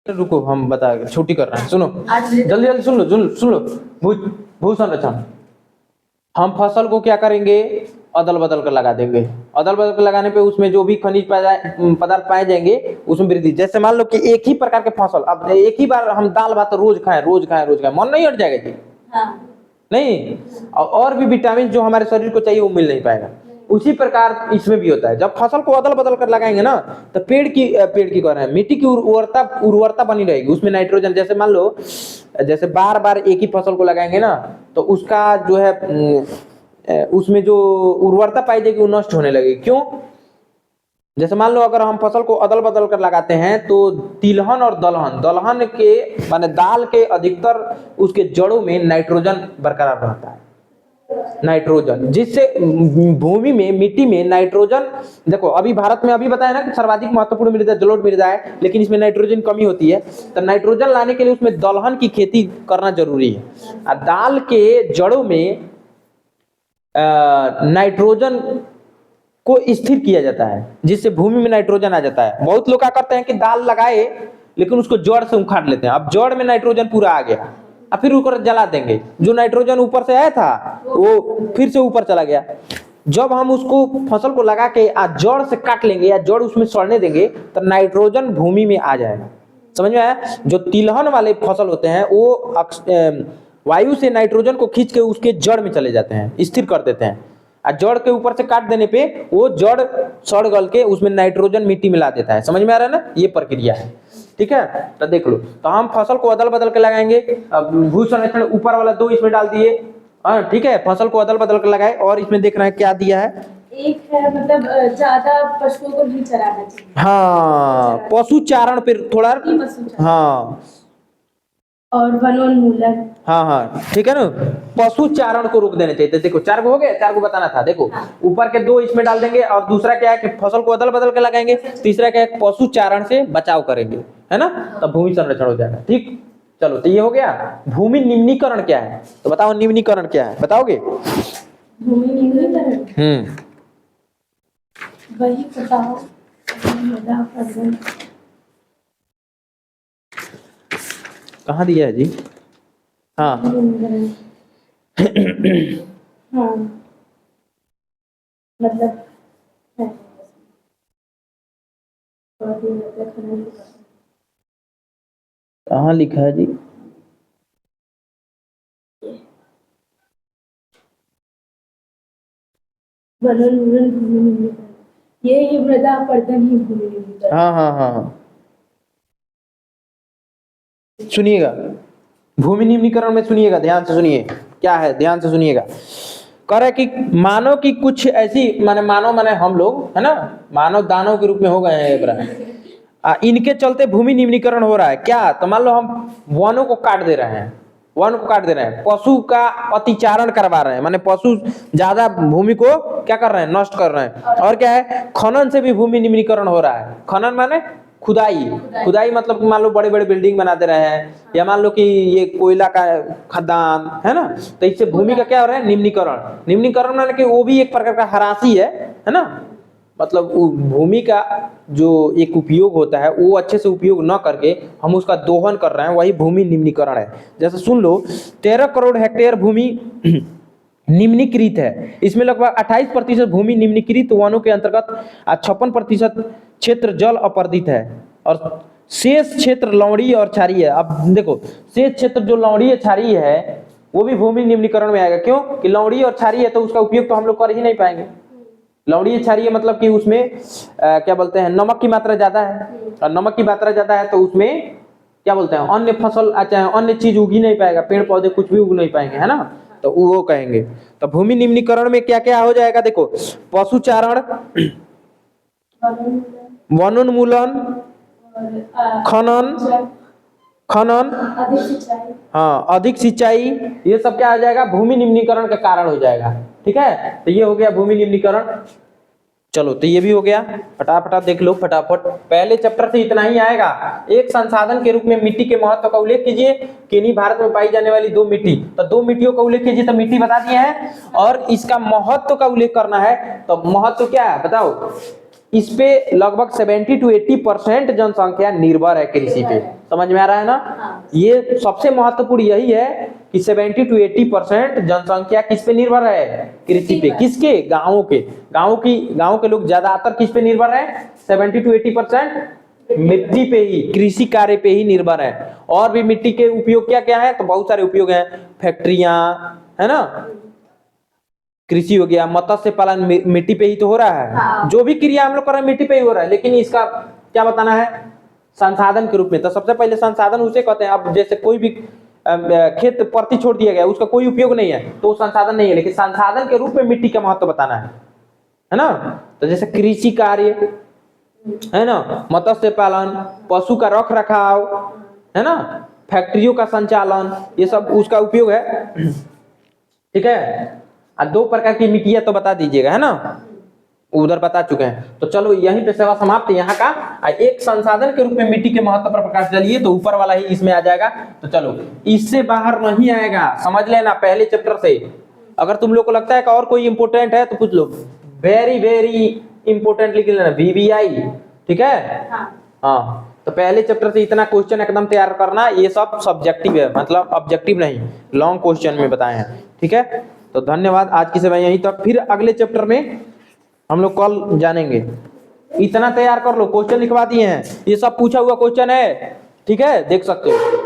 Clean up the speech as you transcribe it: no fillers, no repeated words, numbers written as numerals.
रुको, हम बता छोटी कर रहे हैं, सुनो जल्दी जल्दी सुन लो। भू संरक्षण, हम फसल को क्या करेंगे, अदल बदल कर लगा देंगे। अदल बदल कर लगाने पे उसमें जो भी खनिज पदार्थ पाए जाएंगे उसमें वृद्धि। जैसे मान लो कि एक ही प्रकार के फसल, अब एक ही बार हम दाल भात रोज खाएं, मन नहीं हट जाएगा जी? हाँ। नहीं, और भी विटामिन जो हमारे शरीर को चाहिए वो मिल नहीं पाएगा। उसी प्रकार इसमें भी होता है, जब फसल को अदल बदल कर लगाएंगे ना, तो पेड़ की कह रहे हैं, मिट्टी की उर्वरता बनी रहेगी। उसमें नाइट्रोजन, जैसे मान लो जैसे बार बार एक ही फसल को लगाएंगे ना, तो उसका जो है उसमें जो उर्वरता पाई जाएगी वो नष्ट होने लगेगी। क्यों? जैसे मान लो अगर हम फसल को अदल बदल कर लगाते हैं तो तिलहन और दलहन के माने दाल के अधिकतर उसके जड़ों में नाइट्रोजन बरकरार रहता है। नाइट्रोजन, जिससे भूमि में, मिट्टी में नाइट्रोजन, देखो अभी भारत में अभी बताया ना कि सर्वाधिक महत्वपूर्ण मृदा जलोढ़ मृदा है, लेकिन इसमें नाइट्रोजन कमी होती है। तो नाइट्रोजन लाने के लिए उसमें दलहन की खेती करना जरूरी है। और दाल के जड़ों में नाइट्रोजन को स्थिर किया जाता है, जिससे भूमि में नाइट्रोजन आ जाता है। बहुत लोग क्या करते हैं कि दाल लगाए लेकिन उसको जड़ से उखाड़ लेते हैं। अब जड़ में नाइट्रोजन पूरा आ गया, अब फिर ऊपर जला देंगे, जो नाइट्रोजन ऊपर से आया था वो फिर से ऊपर चला गया। जब हम उसको फसल को लगा के जड़ से काट लेंगे या जड़ उसमें सड़ने देंगे तो नाइट्रोजन भूमि में आ जाएगा। समझ में आया? जो तिलहन वाले फसल होते हैं वो वायु से नाइट्रोजन को खींच के उसके जड़ में चले जाते हैं, स्थिर कर देते हैं। और जड़ के ऊपर से काट देने पे वो जड़ सड़ गल के उसमें नाइट्रोजन मिट्टी मिला देता है। समझ में आ रहा है ना? ये प्रक्रिया है, ठीक है। तो देख लो, तो हम फसल को अदल बदल के लगाएंगे। भू संरक्षण ऊपर वाला 2 इसमें डाल दिए, ठीक है। फसल को अदल बदल कर लगाए, और इसमें देख रहे हैं क्या दिया है, एक है मतलब ज्यादा पशुओं को नहीं चराना चाहिए। हाँ, पशु चारण पे थोड़ा, हाँ, और वनोन्मूलन, हाँ, ठीक है ना। पशु चारण को रोक देना चाहिए। देखो 4 को हो गया, 4 को बताना था। देखो ऊपर के 2 इसमें डाल देंगे, और दूसरा क्या है कि फसल को अदल बदल के लगाएंगे। तीसरा क्या है, पशु चारण से बचाव करेंगे, है ना, तब भूमि संरक्षण हो जाएगा। ठीक, चलो, तो ये हो गया। भूमि निम्नीकरण क्या है, तो बताओ निम्नीकरण क्या है, बताओगे? भूमि निम्नीकरण, वही बताओ। कहाँ दिया है जी? हाँ, हाँ, मतलब कहाँ लिखा है जी? वनोन्मूलन भूमि निम्नीकरण, ये मृदा अपरदन ही भूमि निम्नीकरण। हाँ, सुनिएगा, भूमि निम्नीकरण में सुनिएगा, ध्यान से सुनिए क्या है, ध्यान से सुनिएगा। कह रहे कि मानव की कुछ ऐसी, मानव माने हम लोग, है ना, मानव दानव के रूप में हो गए हैं एक बार। इनके चलते भूमि निम्नीकरण हो रहा है। क्या? तो मान लो हम वनों को काट दे रहे हैं, पशु का अतिचारण करवा रहे हैं, माने पशु ज्यादा भूमि को क्या कर रहे हैं, नष्ट कर रहे हैं। और क्या है, खनन से भी भूमि निम्नीकरण हो रहा है। खनन माने खुदाई मतलब मान लो बड़े बड़े बिल्डिंग बना दे रहे हैं, या मान लो कि ये कोयला का खदान है ना, तो इससे भूमि का क्या हो रहा है, निम्नीकरण माने कि वो भी एक प्रकार का हरासी है ना। मतलब भूमि का जो एक उपयोग होता है वो अच्छे से उपयोग न करके हम उसका दोहन कर रहे हैं, वही भूमि निम्नीकरण है। जैसे सुन लो, 13 करोड़ हेक्टेयर भूमि निम्नीकृत है। इसमें लगभग 28% भूमि निम्नीकृत वनों के अंतर्गत, 56% क्षेत्र जल अपर्दित है, और शेष क्षेत्र लवणीय और क्षारीय है। अब देखो, शेष क्षेत्र जो लवणीय क्षारीय है वो भी भूमि निम्नीकरण में आएगा। क्यों? कि लवणीय और क्षारीय है तो उसका उपयोग तो हम लोग कर ही नहीं पाएंगे। लवणीय क्षारीय मतलब कि उसमें क्या बोलते हैं, नमक की मात्रा ज्यादा है, और नमक की मात्रा ज्यादा है तो उसमें क्या बोलते हैं, अन्य फसल चाहे अन्य चीज उग ही नहीं पाएगा, पेड़ पौधे कुछ भी उग नहीं पाएंगे, है ना, तो वो कहेंगे। तो भूमि निम्नीकरण में क्या क्या हो जाएगा, देखो, पशुचारण, वनोन्मूलन, खनन, हाँ, अधिक सिंचाई, ये सब क्या आ जाएगा, भूमि निम्नीकरण का कारण हो जाएगा। ठीक है, तो ये हो गया भूमि निम्नीकरण। चलो, तो ये भी हो गया। फटाफट देख लो, फटाफट। पहले चैप्टर से इतना ही आएगा। एक संसाधन के रूप में मिट्टी के महत्व का उल्लेख कीजिए। किन्हीं भारत में पाई जाने वाली 2 मिट्टी, तो 2 मिट्टियों का उल्लेख कीजिए। तो मिट्टी बता दिए है, और इसका महत्व का उल्लेख करना है। तो महत्व क्या है बताओ? इस पे लगभग 70 to 80% जनसंख्या निर्भर है कृषि पे। समझ में आ रहा है ना? हाँ। ये सबसे महत्वपूर्ण यही है कि 70 to 80% जनसंख्या किस पे निर्भर है? कृषि पे। किसके? गांवों के। गांव के लोग ज्यादातर किस पे निर्भर है? 70 to 80% मिट्टी पे ही, कृषि कार्य पे ही निर्भर है। और भी मिट्टी के उपयोग क्या क्या है? तो बहुत सारे उपयोग हैं, फैक्ट्रियां, है ना, कृषि हो गया, मत्स्य पालन मिट्टी पे ही तो हो रहा है। हाँ। जो भी क्रिया हम लोग कर रहे हैं मिट्टी पे ही हो रहा है, लेकिन इसका क्या बताना है? संसाधन के रूप में। तो सबसे पहले संसाधन उसे कहते हैं। अब जैसे कोई भी खेत परती छोड़ दिया गया, उसका कोई उपयोग नहीं है, तो संसाधन नहीं है, लेकिन संसाधन के रूप में मिट्टी का महत्व बताना है ना? तो जैसे कृषि कार्य, है ना, मत्स्य पालन, पशु का रख रखाव, है ना, फैक्ट्रियों का संचालन, ये सब उसका उपयोग है। ठीक है। दो प्रकार की मिट्टियां तो बता दीजिएगा, है ना, उधर बता चुके हैं। तो चलो यहीं पे सेवा समाप्त है यहाँ का। एक संसाधन के रूप में मिट्टी के महत्व पर प्रकाश डालिए, तो ऊपर वाला ही इसमें आ जाएगा। तो चलो इससे बाहर नहीं आएगा, समझ लेना पहले चैप्टर से। अगर तुम लोग को लगता है कि और कोई इंपोर्टेंट है तो पूछ लो। वेरी वेरी इंपोर्टेंट लिख लेना, VVI। ठीक है। हाँ, तो पहले चैप्टर से इतना क्वेश्चन एकदम तैयार करना। ये सब सब्जेक्टिव है, मतलब ऑब्जेक्टिव नहीं, लॉन्ग क्वेश्चन में बताए हैं। ठीक है। तो धन्यवाद, आज की सेवा यहीं तक। फिर अगले चैप्टर में हम लोग कल जानेंगे। इतना तैयार कर लो, क्वेश्चन लिखवा दिए हैं, ये सब पूछा हुआ क्वेश्चन है। ठीक है, देख सकते हो।